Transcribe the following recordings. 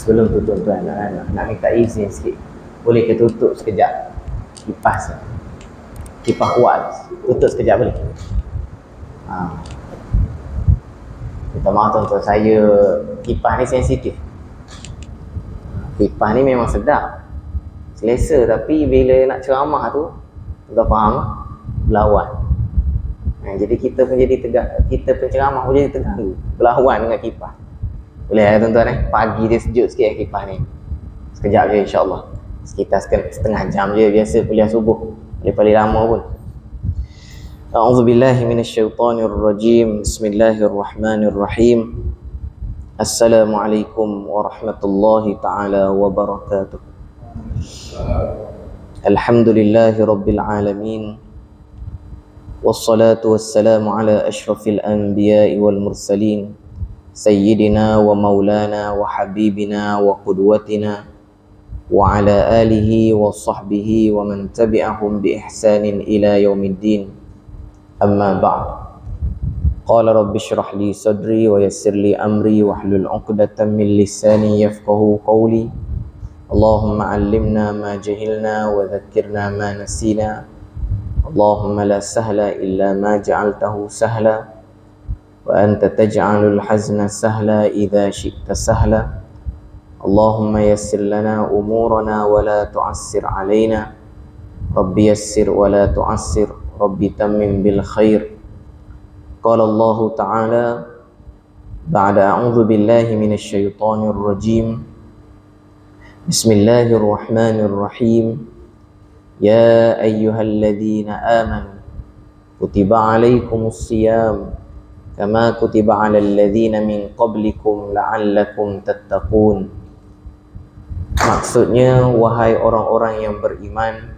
Sebelum tu tuan-tuan nak minta izin sikit. Boleh ke tutup sekejap kipas kuat, tutup sekejap boleh? Minta maaf tuan-tuan, saya kipas ni sensitif. Kipas ni memang sedap, selesa, tapi bila nak ceramah tu, tuan faham, berlawan. Jadi kita pun jadi kita penceramah pun jadi terganggu, berlawan dengan kipas. Boleh tuan-tuan pagi dia sejuk sikit kipas ni. Sekejap je insya-Allah. Sekitar setengah jam je, biasa kuliah subuh. Paling lama pun. A'udzubillahi minasyaitonirrajim. Bismillahirrahmanirrahim. Assalamualaikum warahmatullahi taala wabarakatuh. Alhamdulillahi rabbil alamin. Wassalatu wassalamu ala asyrafil anbiya'i wal mursalin. Sayyidina wa maulana wa habibina wa qudwatina wa ala alihi wa sahbihi wa man tabi'ahum bi ihsanin ila yaumiddin. Amma ba'd. Qala rabbi shrah li sadri wa yassir li amri wa hlul 'uqdatam min lisani yafqahu qawli. Allahumma 'allimna ma jahilna wa dhakkirna ma nasina. Allahumma la sahla illa ma ja'altahu sahla wa anta taj'alul hazna sahla idza syi'ta sahla. Allahumma yassir lana umurana wa la tu'assir alaina. Rabbi yassir wa la tu'assir, Rabbi tammim bil khair. Qala Allah Ta'ala ba'da a'udzu billahi minasy syaithanir rajim. Bismillahirrahmanirrahim. Ya ayyuhalladzina amanu kutiba 'alaikumus shiyam kama kutiba 'alal ladzina min qablikum la'allakum tattaqun. Maksudnya, wahai orang-orang yang beriman,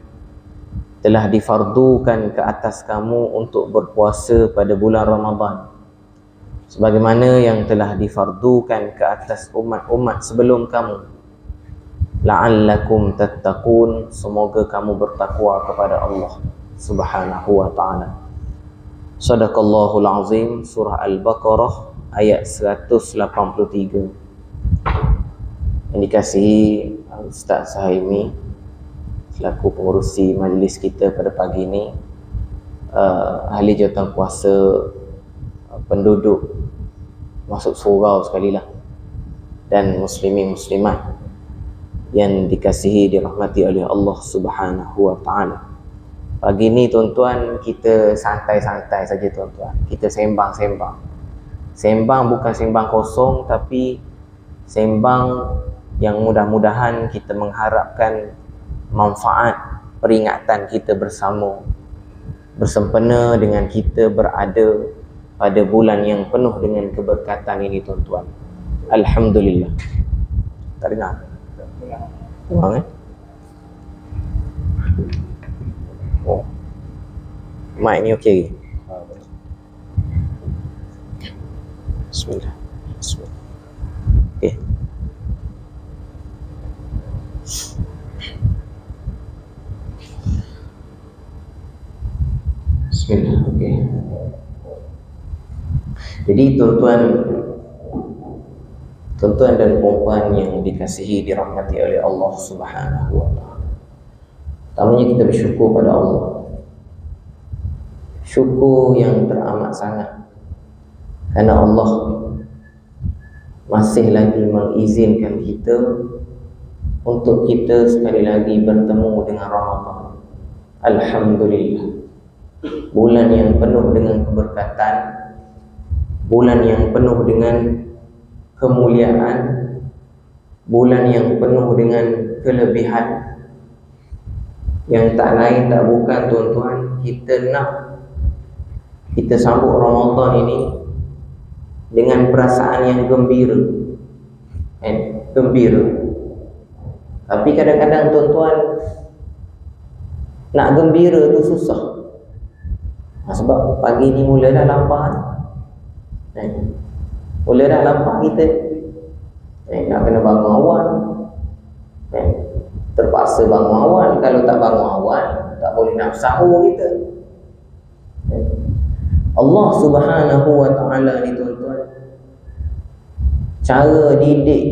telah difardukan ke atas kamu untuk berpuasa pada bulan Ramadan sebagaimana yang telah difardukan ke atas umat-umat sebelum kamu. La'allakum tattaqun, semoga kamu bertakwa kepada Allah Subhanahu wa ta'ala. Sadaqallahul azim. Surah Al-Baqarah ayat 183. Yang dikasihi Ustaz Sahaimi selaku pengurusi majlis kita pada pagi ini, ahli jawatan kuasa penduduk masuk surau sekali lah, dan muslimin muslimat yang dikasihi dirahmati oleh Allah Subhanahu wa ta'ala. Pagi ni tuan-tuan, kita santai-santai saja tuan-tuan. Kita sembang-sembang. Sembang bukan sembang kosong, tapi sembang yang mudah-mudahan kita mengharapkan manfaat peringatan kita bersama, bersempena dengan kita berada pada bulan yang penuh dengan keberkatan ini tuan-tuan. Alhamdulillah. Tak dengar? Kurang Oh, mic ni okey. Bismillah. Bismillah. Okey. Bismillah. Okey. Jadi tuan-tuan dan puan yang dikasihi dirahmati oleh Allah Subhanahu wa ta'ala, pertamanya kita bersyukur pada Allah. Syukur yang teramat sangat, kerana Allah masih lagi mengizinkan kita untuk kita sekali lagi bertemu dengan Ramadan. Alhamdulillah. Bulan yang penuh dengan keberkatan, bulan yang penuh dengan kemuliaan, bulan yang penuh dengan kelebihan, yang tak lain tak bukan tuan-tuan, kita sambut Ramadan ini dengan perasaan yang gembira. Gembira. Tapi kadang-kadang tuan-tuan, nak gembira tu susah. Sebab pagi ni mula dah lapar. Mula dah lapar kita. Nak kena bangun awal. Terpaksa bangun awal. Kalau tak bangun awal, tak boleh nak sahur kita. Allah Subhanahu wa ta'ala ni tuan-tuan, cara didik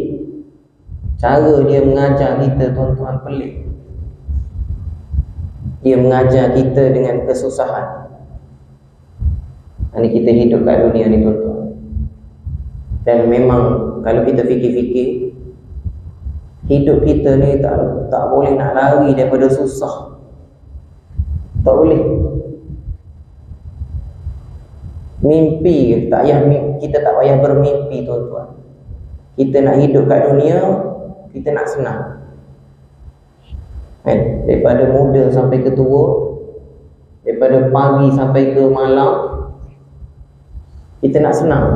Cara dia mengajar kita tuan-tuan pelik. Dia mengajar kita dengan kesusahan. Ini kita hidup kat dunia ni tuan-tuan. Dan memang kalau kita fikir-fikir, hidup kita ni tak boleh nak lari daripada susah. Tak boleh. Mimpi kita tak payah bermimpi tuan-tuan. Kita nak hidup kat dunia, kita nak senang. Daripada muda sampai ke tua, daripada pagi sampai ke malam, kita nak senang.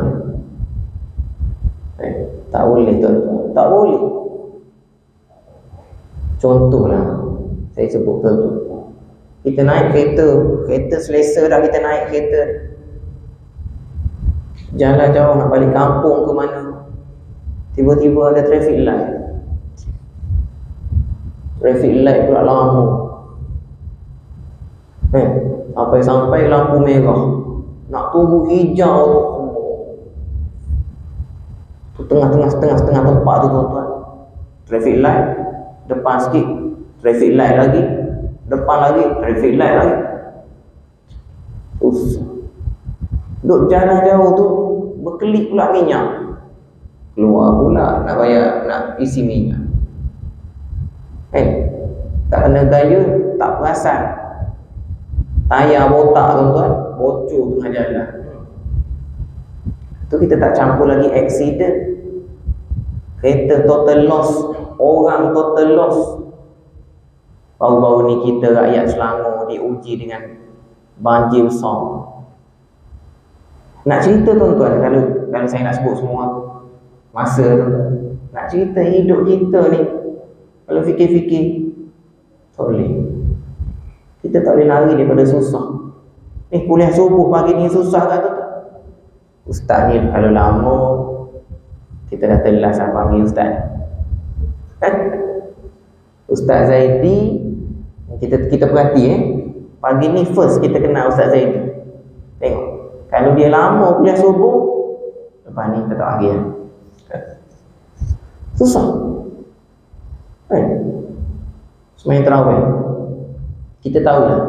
Tak boleh tuan-tuan, tak boleh. Contohlah, saya sebut tuan-tuan, kita naik kereta selesa dah, kita naik kereta, jalan jauh nak balik kampung ke mana, tiba-tiba ada traffic light. Traffic light pula lama. Sampai lampu merah, nak tunggu hijau tu tengah tempat tu tuan-tuan. Traffic light, depan sikit traffic light lagi, depan lagi traffic light lagi. Duk jalan jauh tu berkelip pula minyak, keluar pula nak bayar, nak isi minyak. Tak kena gaya, tak perasan, tayar botak tuan-tuan, bocor tengah jalan. Tu kita tak campur lagi accident, kereta total loss, orang total loss. Baru-baru ni kita rakyat Selangor diuji dengan banjir besar. Nak cerita tuan-tuan, kalau saya nak sebut semua masa tuan-tuan, nak cerita hidup kita ni, kalau fikir-fikir, tak boleh. Kita tak boleh lari daripada susah. Kuliah subuh pagi ni susah kan tuan-tuan? Ustaz ni kalau lama, kita dah telas apa panggil Ustaz. Ustaz Zaidi, kita perhati pagi ni first kita kenal Ustaz Zaidi. Tengok, kalau dia lama kuliah subuh, lepas ni kita tak panggil. Susah. Semayang tarawih, kita tahulah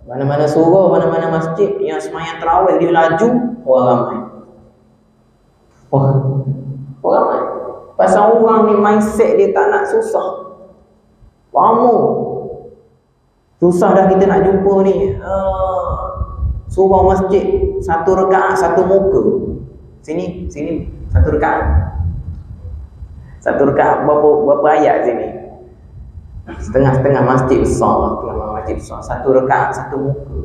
mana-mana surau, mana-mana masjid yang semayang tarawih dia laju, orang ramai. Orang ramai. Pasal orang ni mindset dia tak nak susah. Lama susah dah kita nak jumpa ni surau masjid, satu rakaat satu muka. Sini satu rakaat berapa ayat sini? Setengah-setengah masjid besar, satu rakaat satu muka.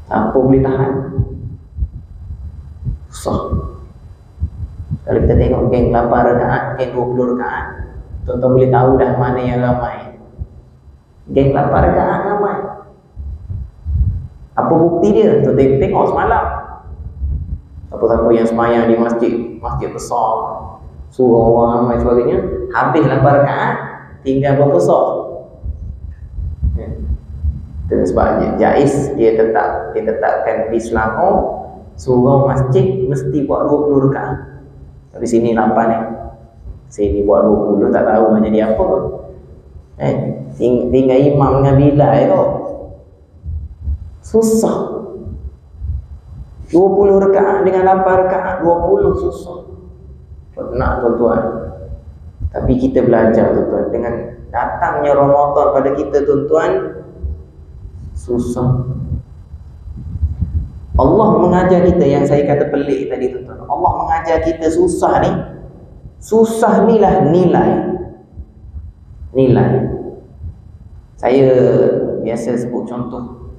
Siapa boleh tahan? Susah. Kalau kita tengok geng 8 rakaat, geng 20 rakaat, tuan-tuan boleh tahu dah mana yang ramai. Geng 8 rakaat ramai. Apa bukti dia? Tuan-tuan tengok semalam, siapa-siapa yang semayang di masjid besar, surau orang ramai sebagainya, habis 8 rakaat tinggal berapa sok? Itu sebabnya jaiz dia tetapkan di Selangor surau masjid mesti buat 20 rakaat. Di sini 8 sini buat 20, tak tahu nak jadi apa. Tinggal imam dengan bilal tu susah. 20 rakaat dengan 8 rakaat 20 susah. Nak tuan-tuan. Tapi kita belajar tuan-tuan, dengan datangnya Ramadan pada kita tuan-tuan, susah. Allah mengajar kita, yang saya kata pelik tadi tuan-tuan, Allah mengajar kita susah ni. Susah ni lah nilai. Saya biasa sebut contoh,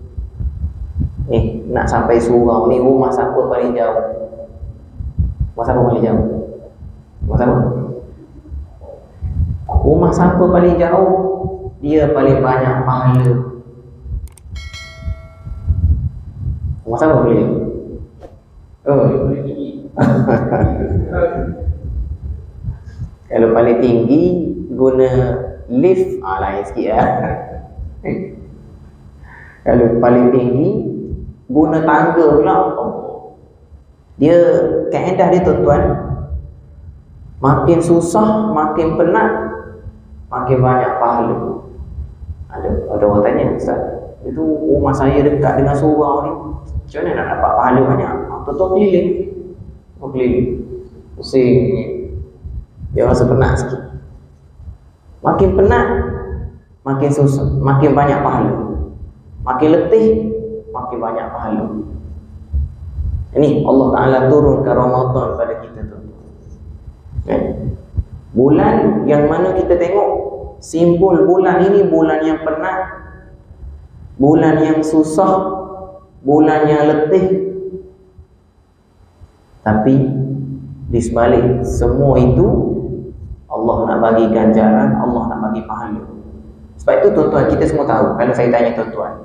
nak sampai surau ni, rumah siapa paling jauh? Rumah siapa paling jauh? Rumah siapa paling jauh, dia paling banyak pahala. Rumah siapa paling jauh? Kalau paling tinggi guna lift, lain sikit lah. Kalau paling tinggi guna tangga pula. Dia kaedah dia tuan-tuan, Makin susah, makin penat, makin banyak pahala. Ada orang tanya, Ustaz, itu rumah saya dekat dengan surau ni, macam mana nak dapat pahala banyak? Tuan-tuan keliling, pusing, dia rasa penat sikit. Makin penat, makin susah, makin banyak pahala. Makin letih, makin banyak pahala. Ini Allah Ta'ala turunkan Ramadan pada kita tu. Bulan yang mana kita tengok simbol bulan ini, bulan yang penat, bulan yang susah, bulan yang letih. Tapi di sebalik semua itu, Allah nak bagi ganjaran, Allah nak bagi pahala. Sebab itu tuan-tuan, kita semua tahu, kalau saya tanya tuan-tuan,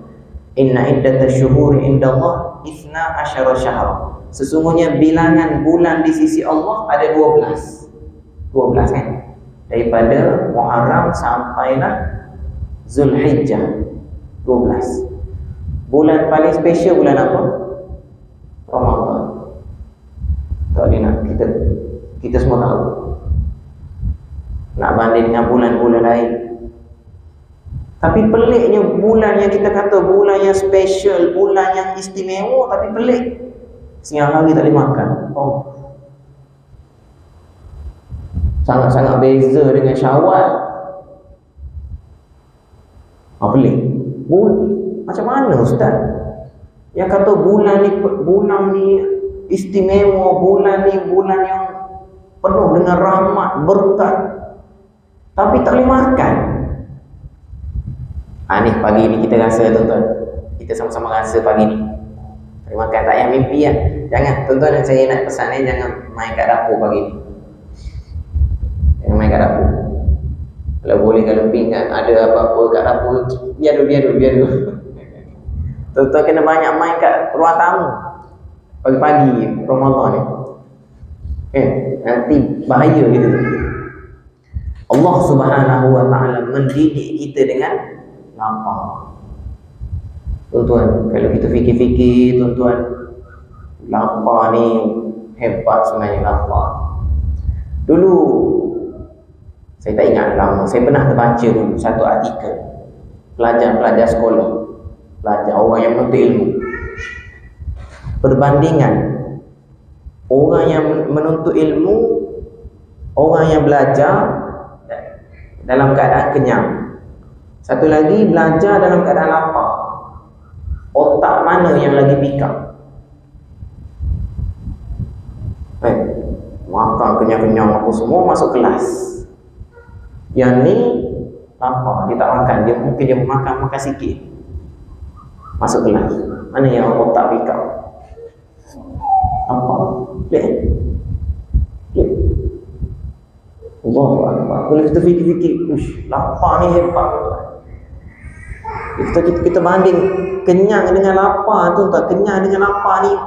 inna iddatash syuhuri indallah 12 syahr. Sesungguhnya bilangan bulan di sisi Allah ada 12 kan? Daripada Muharram sampailah Zulhijjah, 12. Bulan paling special bulan apa? Ramadan. Tak boleh nak, kita semua tahu. Nak banding dengan bulan-bulan lain. Tapi peliknya bulan yang kita kata bulan yang special, bulan yang istimewa, tapi pelik. Siang hari tak boleh makan. Sangat-sangat beza dengan Syawal. Pelik. Macam mana Ustaz? Yang kata bulan ni istimewa, bulan ni bulan yang penuh dengan rahmat, berkat, tapi tak boleh makan. Ni pagi ni kita rasa tuan-tuan, kita sama-sama rasa pagi ni tak boleh makan, tak payah mimpi kan. Jangan tuan-tuan, yang saya nak pesan ni, jangan main kat dapur pagi ni. Jangan main kat dapur. Kalau boleh, kalau pinggan ada apa-apa kat dapur, biar dulu. Tuan-tuan kena banyak main kat ruang tamu pagi-pagi Ramadan ni. Nanti bahaya gitu. Allah Subhanahu wa Ta'ala mendidik kita dengan lapar. Tuan-tuan, kalau kita fikir-fikir, tuan-tuan, lapar ni hebat sebenarnya, lapar. Dulu saya tak ingat lama, saya pernah terbaca dulu satu artikel pelajar sekolah, orang yang menuntut ilmu, perbandingan orang yang menuntut ilmu, orang yang belajar dalam keadaan kenyang, satu lagi belajar dalam keadaan lapar. Otak mana yang lagi pick up? Makan kenyang-kenyang apa semua, masuk kelas. Yang ni lapar, dia tak makan, mungkin dia makan sikit, masuk kelas. Mana yang otak pick up? Apa? Lihat. Allahu Akbar. Kalau kita fikir-fikir, lapar ni hebat. Kita banding kenyang dengan lapar tu, kenyang dengan lapar ni,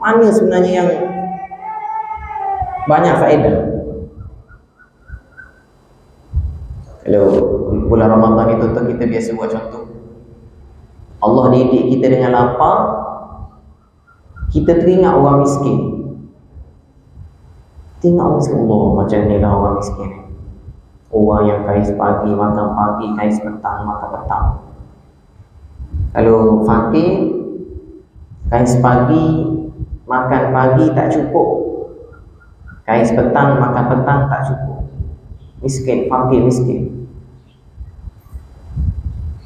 mana sebenarnya yang banyak faedah? Kalau bulan Ramadan itu kita biasa buat contoh, Allah didik kita dengan lapar, kita teringat orang miskin. Tengok orang miskin, Allah, macam ni lah orang miskin. Orang yang kais pagi makan pagi, kais petang makan petang. Kalau fakir, kais pagi makan pagi tak cukup, kais petang makan petang tak cukup. Miskin, fakir miskin.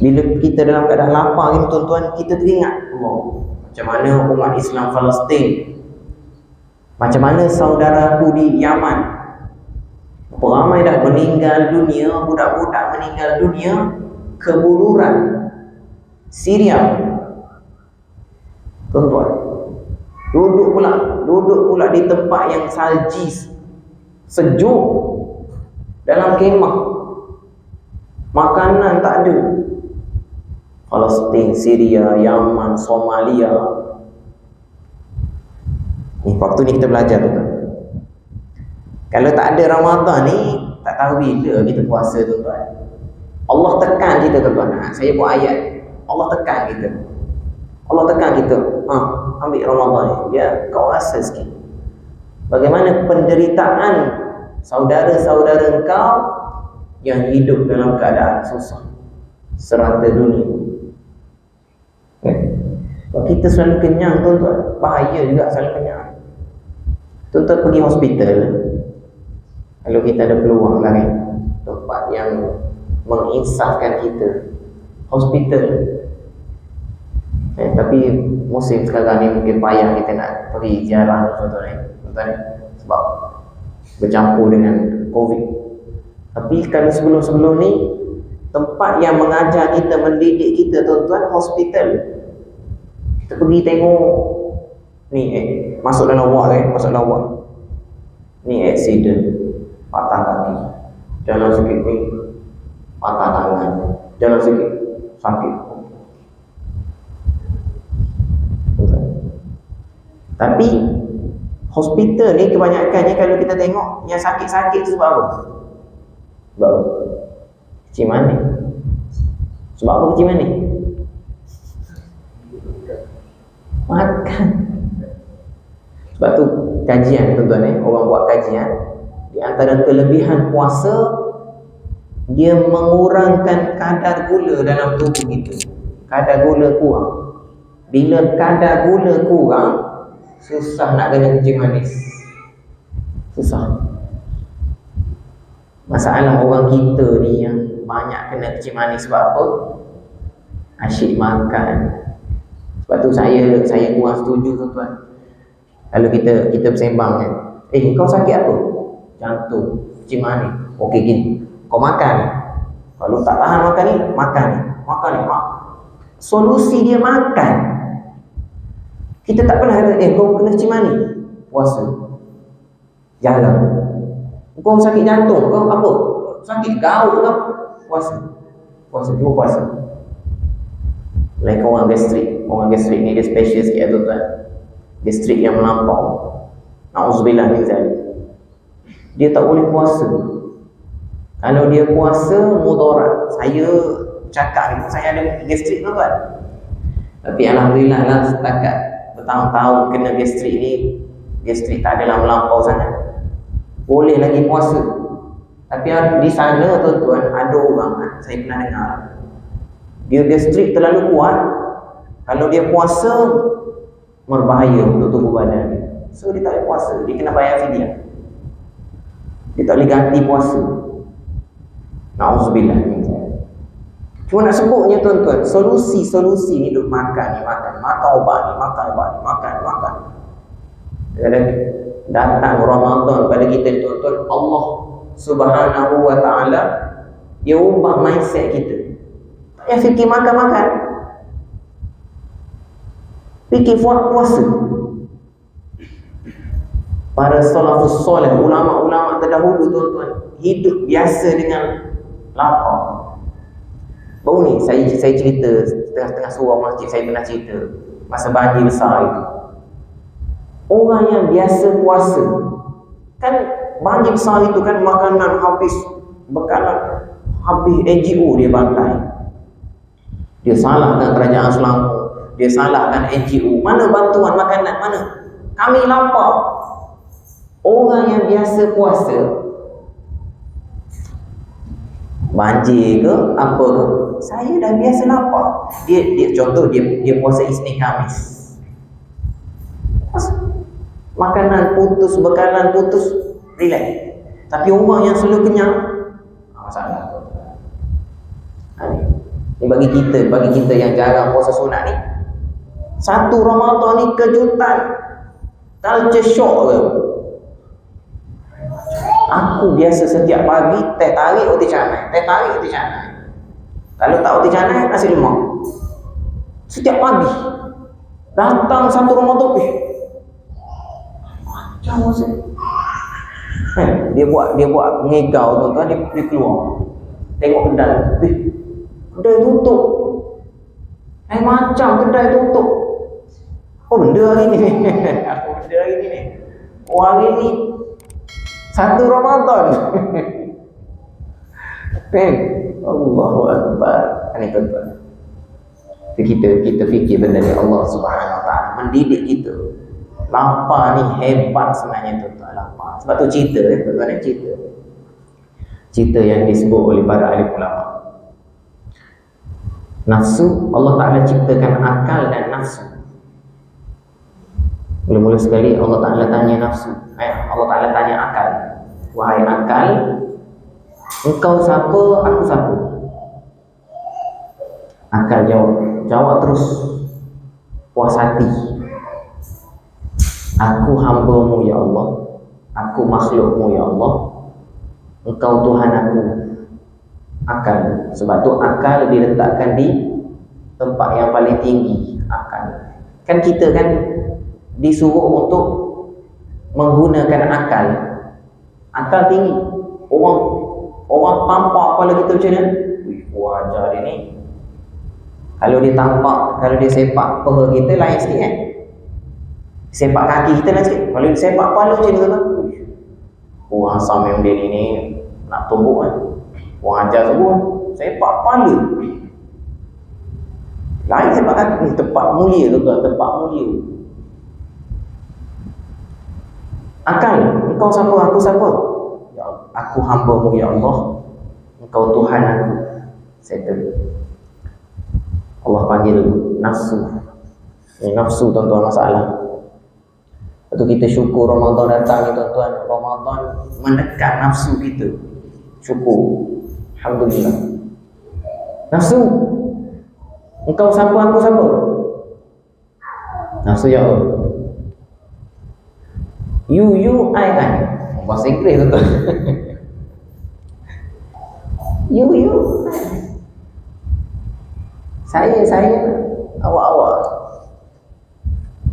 Bila kita dalam keadaan lapar ni tuan-tuan, kita teringat Allah, macam mana umat Islam Palestin, macam mana saudaraku di Yaman, ramai dah meninggal dunia, budak-budak meninggal dunia kebuluran Syria. Tuan-tuan, duduk pula di tempat yang salji, sejuk, dalam kemah, makanan tak ada. Palestin, Syria, Yaman, Somalia. Ni waktu ni kita belajar tuan-tuan. Kalau tak ada Ramadan ni, tak tahu bila kita puasa tuan-tuan. Allah tekan kita tuan-tuan. Saya buat ayat, Allah tekan kita. Ambil Ramadan ni, biar kau rasa sikit bagaimana penderitaan saudara-saudara engkau yang hidup dalam keadaan susah serata dunia. Kalau kita selalu kenyang, tuan-tuan, bahaya juga selalu kenyang. Tuan-tuan pergi hospital, kalau kita ada peluang lah kan, tempat yang menginsafkan kita, hospital. Tapi musim sekarang ni mungkin payah kita nak pergi ziarah tuan-tuan, sebab bercampur dengan COVID. Tapi kalau sebelum-sebelum ni, tempat yang mengajar kita, mendidik kita, tuan-tuan, hospital. Kita pergi tengok ni, masuk dalam ward ni accident, patah kaki, jalan sikit ni patah tangan, jalan sikit sakit. Tapi hospital ni kebanyakannya kalau kita tengok yang sakit-sakit tu sebab apa? Sebab kecil manis. Sebab apa kecil manis? Makan. Sebab tu kajian, tuan-tuan, orang buat kajian, di antara kelebihan puasa, dia mengurangkan kadar gula dalam tubuh kita. Kadar gula kurang. Bila kadar gula kurang, susah nak kena kencing manis. Susah. Masalah orang kita ni yang banyak kena kencing manis sebab apa? Asyik makan. Sebab tu saya kurang setuju, tuan-tuan. Kalau kita bersembang kan, kau sakit apa? Jantung, kencing manis. Okey gini, kau makan ni. Kalau tak tahan makan ni, makan ni. Solusi dia makan. Kita tak pernah kata, kau kena kencing manis, puasa. Jalan. Kau sakit jantung, kau apa? Sakit gaul ke? Puasa, cuma puasa. Like orang gastrik ni dia special sikit, tuan-tuan. Gastrik yang melampau, na'udzubillah min zalik, dia tak boleh puasa. Kalau dia puasa, mudarat. Saya cakap ni, saya ada gastrik, tuan-tuan. Tapi alhamdulillah lah, setakat bertahun-tahun kena gastrik ni, gastrik tak adalah melampau sangat, boleh lagi puasa. Tapi di sana, tuan-tuan, ada orang, saya pernah dengar, dia gastrik terlalu kuat, kalau dia puasa berbahaya untuk tubuh badan dia. So dia tak boleh puasa, dia kena bayar fidyah. Dia tak boleh ganti puasa. Na'udzubillah. Cuma nak sebutnya, tuan-tuan, solusi hidup makan obat ni, makan. Dan datang Ramadan pada kita, tuan-tuan, Allah Subhanahu wa ta'ala dia ubah mindset kita. Tak payah fikir makan, fikir puasa. Para salafus soleh, ulama-ulama terdahulu, tuan-tuan, hidup biasa dengan lapar. Baru ni saya cerita tengah-tengah surau masjid, saya pernah cerita masa banjir besar itu. Orang yang biasa puasa, kan banjir besar itu kan makanan habis, bekalan habis, NGO dia bantai. Dia salahkan kerajaan Selangor, dia salahkan NGO. Mana bantuan makanan, mana? Kami lapar. Orang yang biasa puasa, banjir ke apa ke, saya dah biasa lapar. Dia contoh, dia puasa Isnin Khamis, makanan putus, bekalan putus, relax. Tapi orang yang selalu kenyang, masalah. Ni bagi kita yang jarang puasa sunat ni, satu Ramadan ni kejutan, culture shock ke. Aku biasa setiap pagi teh tarik roti canai. Kalau tak roti canai, nasi lemak. Setiap pagi. Datang satu Ramadan, macam masa. Dia buat ngegau, tuan-tuan, dia keluar. Tengok kedai. Kedai tutup. Macam kedai tutup. Apa benda hari ni? Hari ni satu Ramadan. Allahu Akbar. Ini tuan-tuan, kita fikir benda ni, Allah Subhanahu Wa Ta'ala mendidik kita. Lapar ni hebat sebenarnya tuan-tuan, lapar. Sebab tu cerita tuan-tuan, cerita yang disebut oleh para alim ulama. Nafsu, Allah Ta'ala ciptakan akal dan nafsu. Mula-mula sekali Allah Ta'ala tanya nafsu, Allah Ta'ala tanya akal, wahai akal, engkau siapa, aku siapa? Akal jawab terus puas hati, aku hamba-Mu ya Allah, aku makhluk-Mu ya Allah, engkau Tuhan aku. Akal, sebab tu akal diletakkan di tempat yang paling tinggi. Akal kan, kita kan disuruh untuk menggunakan akal. Akal tinggi. Orang tampak kepala kita macam mana? Wah, ajar dia ni. Kalau dia tampak, kalau dia sepak peha kita lain sikit kan. Sepak kaki kita lain sikit. Kalau dia sepak kepala macam tu kan. Wah, asam yang dia ni nak tumbuk kan. Wah, ajar semua. Sepak kepala. Lain sepak kaki ni, tempat mulia tu kan, tempat mulia. Akal, engkau siapa, aku siapa? Ya, aku hamba-Mu ya Allah, engkau Tuhan aku. Settle. Allah panggil nafsu. Ini nafsu tuan-tuan masalah. Lepas tu kita syukur Ramadan datang ni tuan-tuan. Ramadan mendekat nafsu kita. Syukur. Alhamdulillah. Nafsu, engkau siapa, aku siapa? Nafsu ya Allah. You, I. Bahasa Inggeris tuan-tuan. You, I. Saya, awak.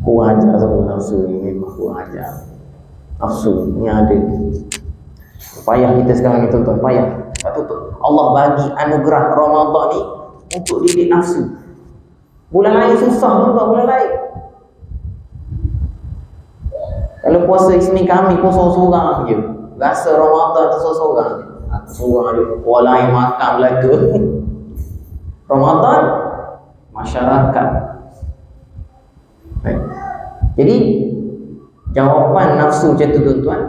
Kurang ajar semua nafsu ni, memang kurang ajar. Nafsu ni ada. Payah kita sekarang ni tuan-tuan, payah. Sebab tu Allah bagi anugerah Ramadan ni untuk didik nafsu. Bulan lain susah tuan-tuan, bulan lain. Kalau puasa Isnin kami pun sorang-sorang je. Rasa Ramadan tu sorang-sorang je. Sorang je. Orang lain makan belaka. Ramadan masyarakat. Baik. Jadi jawapan nafsu macam tu tuan-tuan,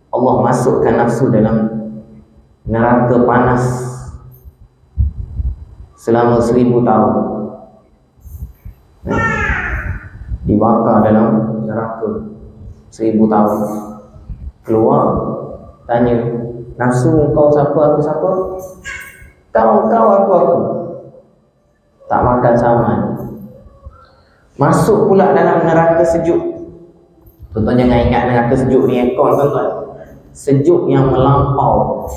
Allah masukkan nafsu dalam neraka panas selama 1000 tahun. Dibakar dalam neraka 1000 tahun. Keluar, tanya, nafsu kau siapa, aku siapa? Kau, aku. Tak makan sama. Masuk pula dalam neraka sejuk. Tuan-tuan jangan ingat neraka sejuk ni aircon tuan-tuan. Sejuk yang melampau.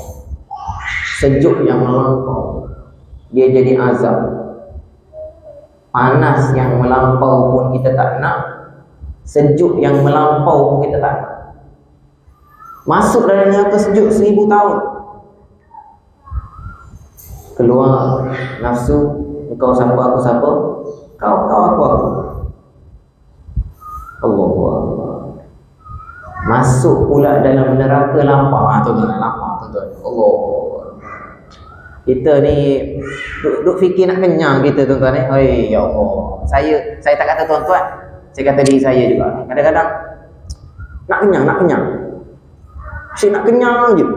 Dia jadi azab. Panas yang melampau pun kita tak nak. Sejuk yang melampau pun kita tak nak. Masuk dalam neraka sejuk 1000 tahun. Keluar nafsu, engkau siapa, aku siapa? Kau, aku. Allahu Akbar. Masuk pula dalam neraka lapar. Tuan-tuan, lapar tuan-tuan. Allah. Kita ni duk fikir nak kenyang kita tuan-tuan ni. Hai ya Allah. Saya tak kata tuan-tuan. Saya kata diri saya juga. Kadang-kadang nak kenyang. Asyik nak kenyang je.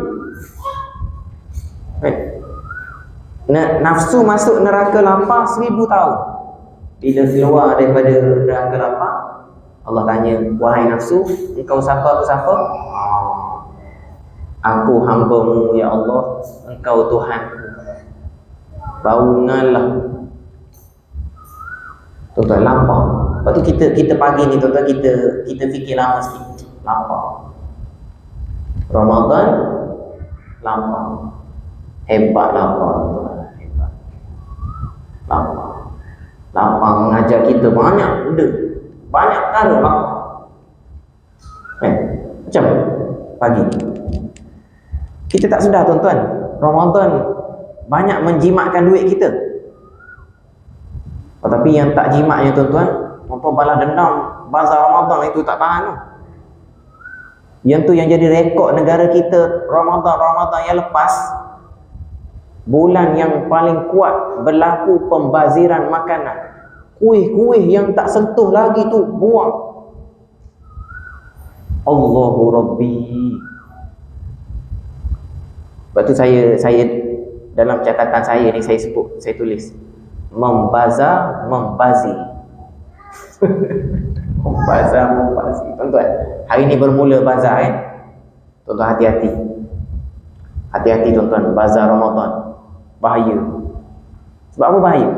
Nafsu masuk neraka lapar 1000 tahun. Bila keluar daripada neraka lapar, Allah tanya, wahai nafsu, engkau siapa, aku siapa? Aku hamba-Mu ya Allah, engkau Tuhanku. Bangunlah. Tuan-tuan, lapar. Lepas tu kita pagi ni tuan-tuan, kita fikir lama sikit. Lapar. Ramadan lapar. Hebat lapar tuan-tuan. Hebat. Lapar mengajar kita banyak benda. Banyak perkara lapar. Macam pagi kita tak sedar tuan-tuan, Ramadan banyak menjimatkan duit kita. Tapi yang tak jimatnya tuan-tuan, apa balas dendam bazar Ramadan itu tak tahan. Yang tu yang jadi rekod negara kita Ramadan yang lepas. Bulan yang paling kuat berlaku pembaziran makanan. Kuih-kuih yang tak sentuh lagi tu buang. Allahu Rabbi. Sebab tu saya dalam catatan saya ni saya sebut, saya tulis membazar, membazi. Membazar, membazi. Tuan-tuan, hari ni bermula bazar kan? Tuan-tuan hati-hati. Hati-hati tuan-tuan, bazar Ramadan. Bahaya. Sebab apa bahaya?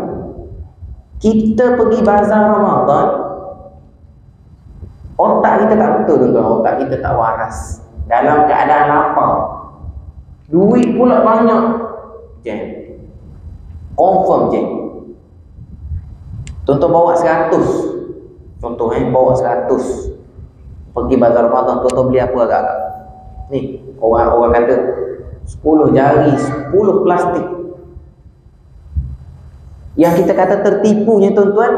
Kita pergi bazar Ramadan, otak kita tak betul tuan-tuan, otak kita tak waras. Dalam keadaan lapar, duit pula banyak, jam confirm jam. Tuan-tuan bawa 100, contoh bawa 100 pergi bazar Ramadan, tuan-tuan beli apa agak-agak ni, orang kata 10 jari 10 plastik. Yang kita kata tertipunya tuan-tuan,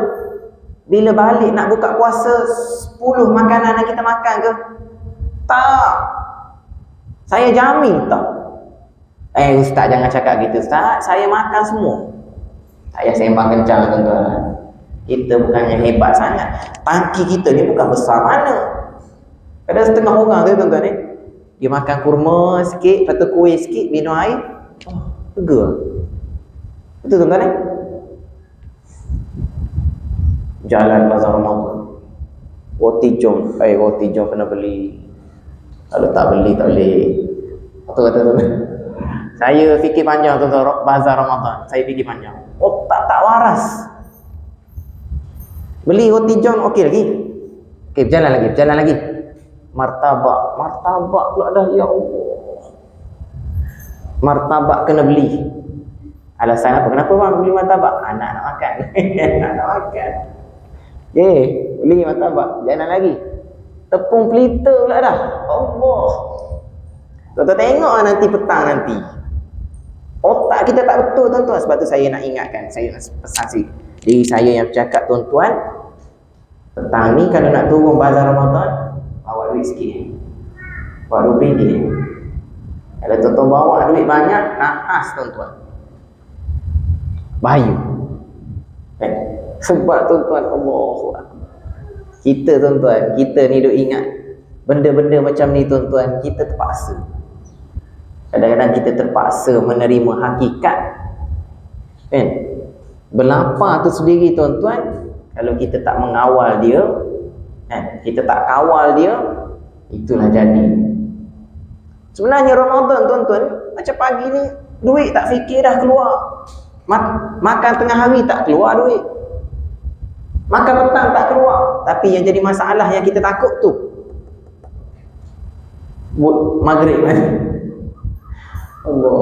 bila balik nak buka puasa 10 makanan yang kita makan ke? Tak. Saya jamin tak. Ustaz jangan cakap gitu Ustaz, saya makan semua. Tak payah sembang kencang tuan-tuan. Kita bukannya hebat sangat. Tangki kita ni bukan besar mana. Ada setengah orang tu tuan-tuan ni, dia makan kurma sikit, lepas tu kuih sikit, minum air. Lega. Betul tuan-tuan ni? Jalan bazar Ramadan, roti jom kena beli. Kalau tak beli tak boleh. Betul kata tuan-tuan. Saya fikir panjang tuan-tuan, bazar Ramadan saya fikir panjang, otak tak waras. Beli roti jom okey lagi, okey berjalan lagi. Martabak pula dah, ya Allah. Martabak kena beli. Alasan apa? Kenapa bang beli martabak? Anak nak makan. Anak nak makan. Beli martabak, jalan lagi. Tepung pelita pula dah. Allah. Tuan-tuan tengok nanti petang nanti. Otak kita tak betul tuan-tuan. Sebab tu saya nak ingatkan, saya nak pesan diri saya yang bercakap, tuan-tuan, petang ni kalau nak turun bazar Ramadan, bawa duit sikit. Bawa RM20. Kalau tuan-tuan bawa duit banyak, nahas tuan-tuan. Bahaya. Sebab tuan-tuan, Allah, kita tuan-tuan, kita ni duk ingat benda-benda macam ni tuan-tuan, kita terpaksa. Kadang-kadang kita terpaksa menerima hakikat, kan? Berlapar tu sendiri tuan-tuan, kalau kita tak mengawal dia, kan? Kita tak kawal dia, itulah jadi. Sebenarnya Ramadan tuan-tuan, macam pagi ni duit tak fikir dah keluar. Makan tengah hari tak keluar duit, makan petang tak keluar. Tapi yang jadi masalah yang kita takut tu maghrib kan. Allah,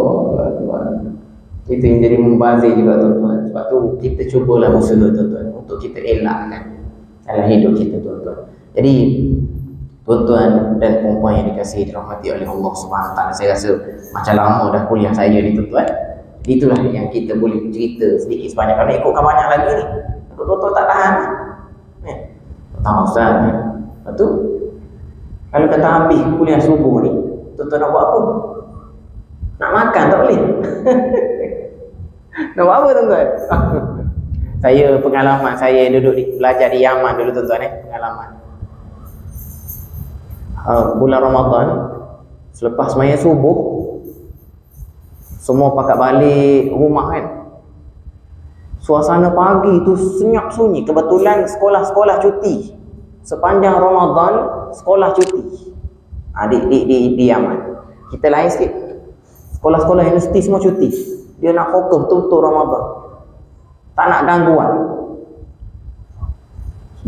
itu yang jadi membazir juga tuan-tuan. Sebab tu kita cubalah usaha tuan-tuan untuk kita elakkan dalam hidup kita tuan-tuan. Jadi tuan-tuan dan perempuan yang dikasihi dirahmati oleh Allah Subhanahu Taala, saya rasa macam lama dah kuliah saya ni tuan-tuan. Itulah yang kita boleh cerita sedikit sebanyak. Kalau ikutkan banyak lagi ni, tuan-tuan tak tahan. Tak Ustaz. Lepas tu kalau kata habis kuliah subuh ni, tuan-tuan nak buat apa? Nak makan tak boleh. Nak buat apa tuan-tuan? Saya pengalaman saya duduk belajar di Yaman dulu tuan-tuan pengalaman. Bulan Ramadan, selepas sembahyang subuh, semua pakat balik rumah kan. Suasana pagi tu senyap sunyi. Kebetulan sekolah-sekolah cuti. Sepanjang Ramadan sekolah cuti. Di Yaman. Kita lain sikit. Sekolah-sekolah universiti semua cuti. Dia nak fokus betul-betul Ramadan. Tak nak gangguan.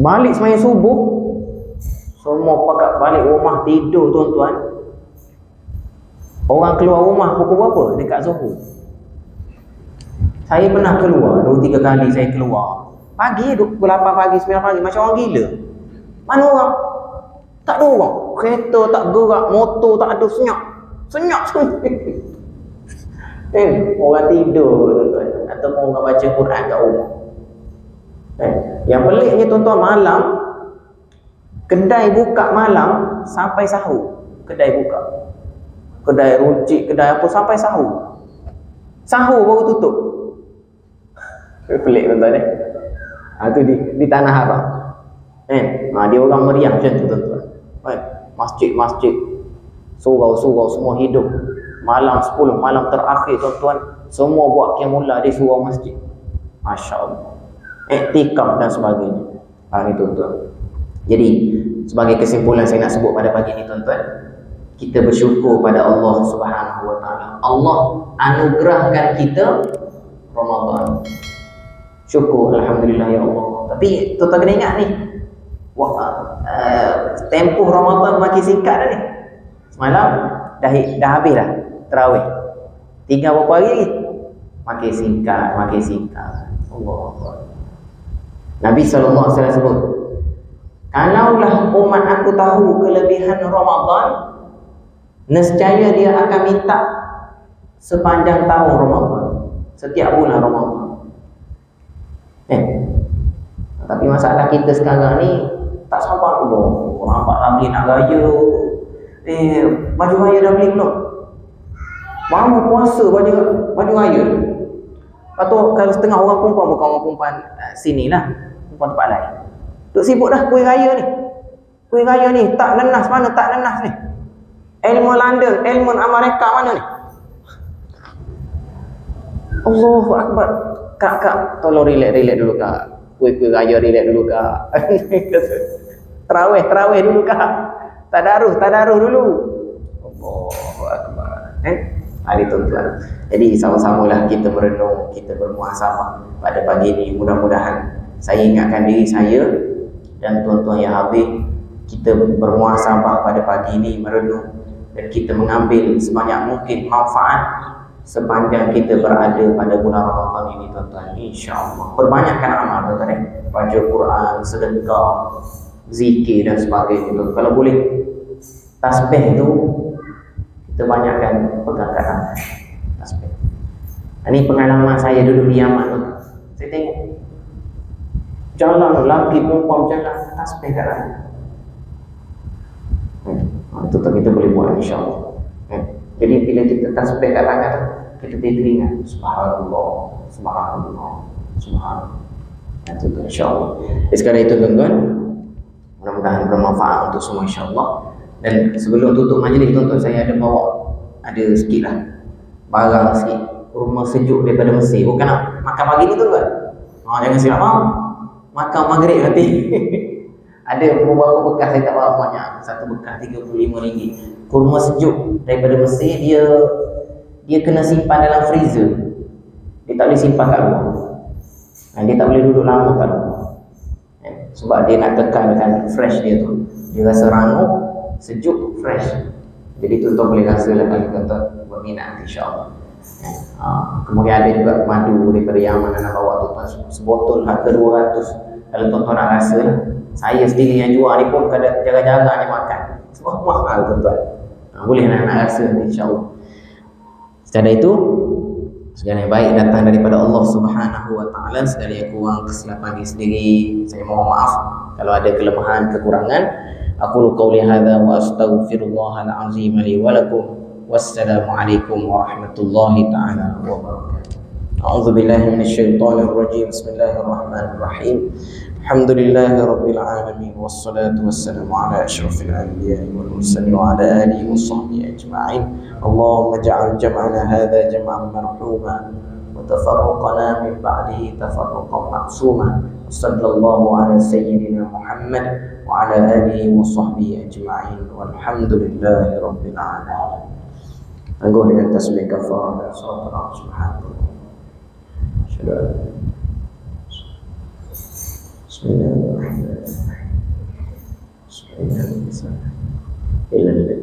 Balik sembahyang subuh, semua pakat balik rumah tidur tuan-tuan. Orang keluar rumah pukul berapa? Dekat Zuhur. Saya pernah keluar 2-3 kali saya keluar. Pagi, pukul 8 pagi, 9 pagi, macam orang gila. Mana orang? Tak ada orang. Kereta tak gerak, motor tak ada, senyap sunyi. Orang tidur tuan-tuan, ataupun orang baca Quran kat rumah. Yang peliknya tuan-tuan, malam kedai buka malam sampai sahur. Kedai buka, kedai runcit, kedai apa sampai sahur. Sahur baru tutup. Pelik tuan-tuan Itu di Tanah Haram. Dia orang meriah macam tu tuan-tuan. masjid-masjid, surau-surau semua hidup. Malam 10 malam terakhir tuan-tuan, semua buat qiyamullah di surau masjid. Masya Allah. Iktikaf dan sebagainya. Ini tuan-tuan. Jadi sebagai kesimpulan saya nak sebut pada pagi ini tuan-tuan, kita bersyukur pada Allah Subhanahu Wa Taala. Allah anugerahkan kita Ramadan. Syukur, alhamdulillah ya Allah. Tapi tuan-tuan kena ingat ni, tempoh Ramadan makin singkat dah ni. Semalam dah habis dah tarawih. Tinggal berapa hari lagi? Makin singkat. Allah. Nabi SAW sebut, kalaulah umat aku tahu kelebihan Ramadan, nescaya dia akan minta sepanjang tahun Ramadan, setiap bulan Ramadan. Tapi masalah kita sekarang ni tak sabar dulu. Orang nampak lagi nak raya. Baju raya dah beli belum? Baru puasa baju raya. Lepas tu kalau setengah orang perempuan, bukan orang perempuan sini lah, perempuan tempat lain, duk sibuk dah kuih raya ni. Kuih raya ni tak nenas, mana tak nenas ni? Ilmu London, ilmu Amerika mana ni? Allahu Akbar. Kak, tolong relax dulu kak. Kuih raya relax dulu kak. Terawih dulu kak. Tadarus dulu. Allahu Akbar. Hari tuan-tuan. Jadi sama-samalah kita merenung, kita bermuhasabah pada pagi ini. Mudah-mudahan saya ingatkan diri saya dan tuan-tuan yang hadir, kita bermuhasabah pada pagi ini, merenung, dan kita mengambil sebanyak mungkin manfaat sepanjang kita berada pada bulan Ramadan ini tuan-tuan. InsyaAllah perbanyakkan amal tuan-tuan, baca Quran, sedekah, zikir dan sebagainya tuan. Kalau boleh tasbih tu kita banyakkan pegang kat tangan tasbih. Ini pengalaman saya dulu di Yaman tuan. Saya tengok jalan lelaki perempuan jalan tasbih kat tangan. Itu kita boleh buat insya-Allah. Jadi bila kita tasbih kat tangan, kita teringat subhanallah. Itu insya-Allah. Sekarang itu tuan-tuan, mudah-mudahan bermanfaat untuk semua insya-Allah. Dan sebelum tutup majlis tuan-tuan, saya ada bawa sikit lah barang sikit, kurma sejuk daripada Mesir. Bukan nak makan pagi ni tuan-tuan. Jangan silap faham. Makan maghrib nanti. Ada beberapa bekas, saya tak bawa banyak. Satu bekas RM35. Kurma sejuk daripada Mesir, dia kena simpan dalam freezer. Dia tak boleh simpan kat luar. Dia tak boleh duduk lama kat luar. Sebab dia nak tekankan fresh dia tu. Dia rasa rangup, sejuk, fresh. Jadi tuan-tuan boleh rasa lah kalau tuan-tuan berminat insya-Allah. Kemudian ada juga madu daripada Yaman nak bawa tuan-tuan. Sebotol harga 200. Kalau tuan-tuan nak rasa lah. Saya sendiri yang jual ni pun kadang jaga-jaga ni makan. Sebab mahal tuan-tuan. Boleh nak rasa nanti insya-Allah. Secara itu, segala yang baik datang daripada Allah Subhanahu Wa Taala. Segala yang kurang, kesilapan diri sendiri, saya mohon maaf. Kalau ada kelemahan, kekurangan, aqulu qawli hadza wa astaghfirullahal azim li wa lakum. Wassalamu alaikum warahmatullahi taala wabarakatuh. A'udzu billahi minasyaitonir rajim. Bismillahirrahmanirrahim. Alhamdulillahi rabbil alamin wassalatu wassalamu ala asyrafil anbiya'i wal mursalin wa ala alihi washabbihi ajma'in. Allahumma ij'al jam'ana hadza jam'an marhuma wa tafarruqana min ba'dihi tafarruqan ma'suma. Sallallahu ala sayyidina Muhammad wa ala alihi washabbihi ajma'in. Walhamdulillahi rabbil alamin. Angguh dengan tasbih kafarah dan salat subhanallah. Bismillahirrahmanirrahim. Bismillahirrahmanirrahim.